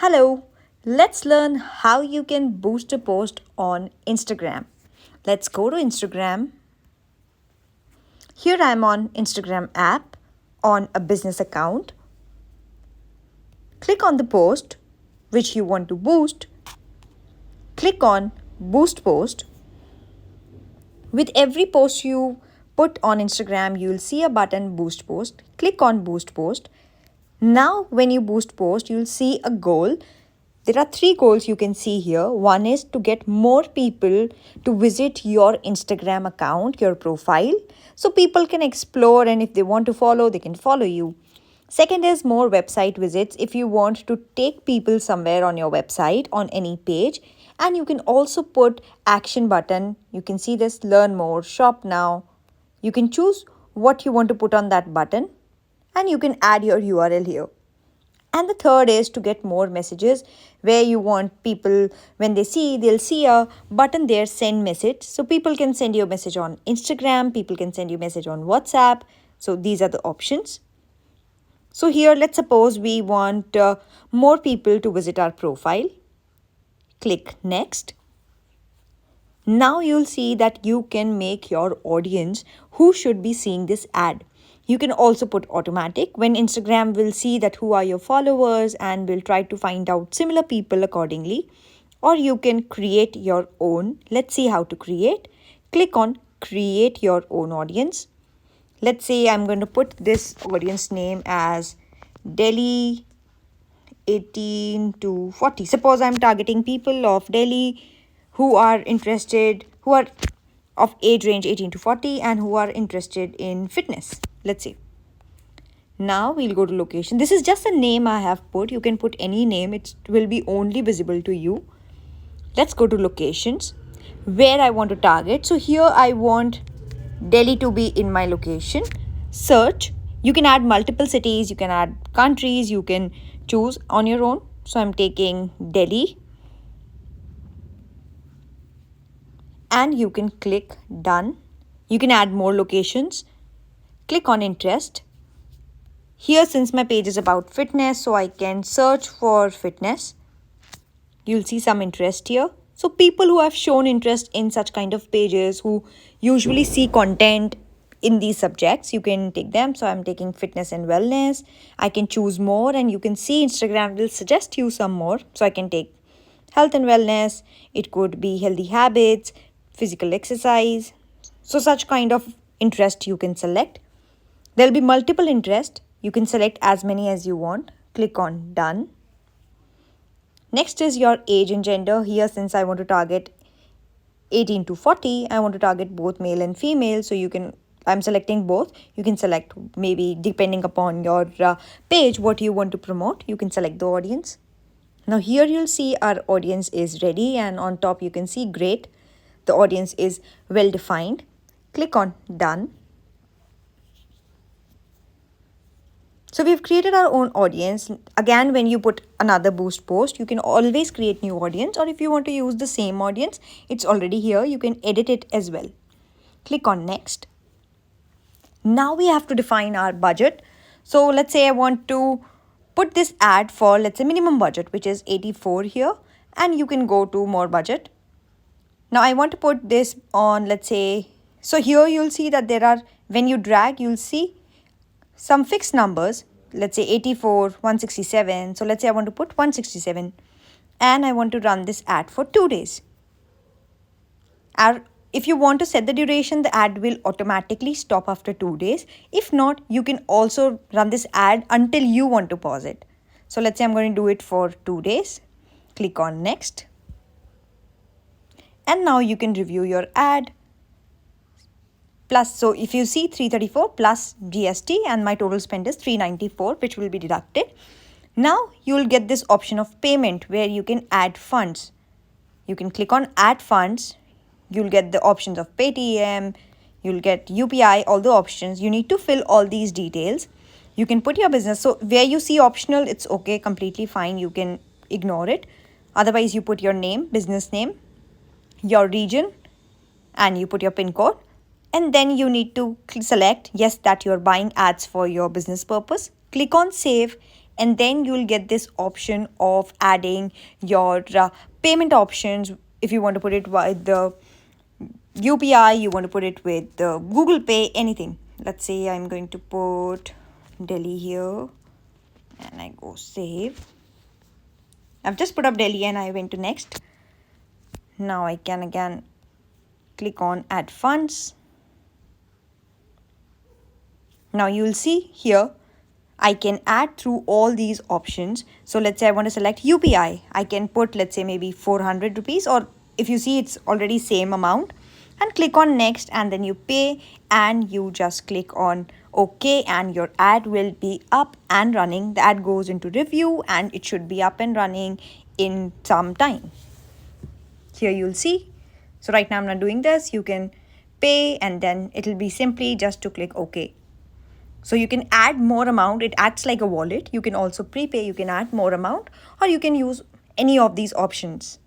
Hello, let's learn how you can boost a post on Instagram. Let's go to Instagram. Here I am on Instagram app on a business account. Click on the post which you want to boost. Click on boost post. With every post you put on Instagram, you will see a button boost post. Click on boost post. Now when you boost post, you'll see a goal. There are 3 goals you can see here. One is to get more people to visit your Instagram account, your profile, so people can explore, and if they want to follow, they can follow you. Second is more website visits if you want to take people somewhere on your website, on any page. And you can also put action button. You can see this, learn more, shop now. You can choose what you want to put on that button, and you can add your URL here. And the third is to get more messages, where you want people, when they'll see a button there, send message. So people can send you a message on Instagram, people can send you a message on WhatsApp. So these are the options. So here, let's suppose we want more people to visit our profile. Click next. Now you'll see that you can make your audience who should be seeing this ad. You can also put automatic, when Instagram will see that who are your followers and will try to find out similar people accordingly. Or you can create your own. Let's see how to create. Click on create your own audience. Let's say I'm going to put this audience name as Delhi 18 to 40. Suppose I'm targeting people of Delhi who are interested, who are of age range 18 to 40 and who are interested in fitness. Let's see. Now we'll go to location. This is just a name I have put. You can put any name. It will be only visible to you. Let's go to locations, where I want to target. So here I want Delhi to be in my location. Search. You can add multiple cities. You can add countries. You can choose on your own. So I'm taking Delhi. And you can click done. You can add more locations. Click on interest. Here, since my page is about fitness, so I can search for fitness. You'll see some interest here. So people who have shown interest in such kind of pages, who usually see content in these subjects, you can take them. So I'm taking fitness and wellness. I can choose more, and you can see Instagram will suggest you some more. So I can take health and wellness. It could be healthy habits, physical exercise. So such kind of interest you can select. There'll be multiple interest. You can select as many as you want. Click on done. Next is your age and gender. Here, since I want to target 18 to 40, I want to target both male and female. So I'm selecting both. You can select, maybe depending upon your page, what you want to promote. You can select the audience. Now here you'll see our audience is ready, and on top you can see great. The audience is well defined. Click on done. So we've created our own audience. Again, when you put another boost post, you can always create new audience, or if you want to use the same audience, it's already here. You can edit it as well. Click on next. Now we have to define our budget. So let's say I want to put this ad for, let's say, minimum budget, which is 84 here, and you can go to more budget. Now I want to put this on, let's say, so here you'll see that there are, when you drag, you'll see some fixed numbers. Let's say 84, 167. So let's say I want to put 167, and I want to run this ad for 2 days. If you want to set the duration, the ad will automatically stop after 2 days. If not, you can also run this ad until you want to pause it. So let's say I'm going to do it for 2 days. Click on next. And now you can review your ad. Plus, so if you see 334 plus GST, and my total spend is 394, which will be deducted. Now you will get this option of payment, where you can add funds. You can click on add funds. You'll get the options of Paytm. You'll get UPI, all the options. You need to fill all these details. You can put your business. So where you see optional, it's okay, completely fine. You can ignore it. Otherwise, you put your name, business name, your region, and you put your PIN code. And then you need to select yes that you're buying ads for your business purpose. Click on save, and then you'll get this option of adding your payment options. If you want to put it with the UPI, you want to put it with the Google Pay, anything. Let's say I'm going to put Delhi here and I go save. I've just put up Delhi and I went to next. Now I can again click on add funds. Now you'll see here I can add through all these options. So let's say I want to select UPI. I can put, let's say, maybe 400 rupees, or if you see it's already same amount, and click on next, and then you pay and you just click on OK, and your ad will be up and running. The ad goes into review and it should be up and running in some time. Here you'll see. So right now I'm not doing this. You can pay and then it'll be simply just to click OK. So you can add more amount. It acts like a wallet. You can also prepay. You can add more amount, or you can use any of these options.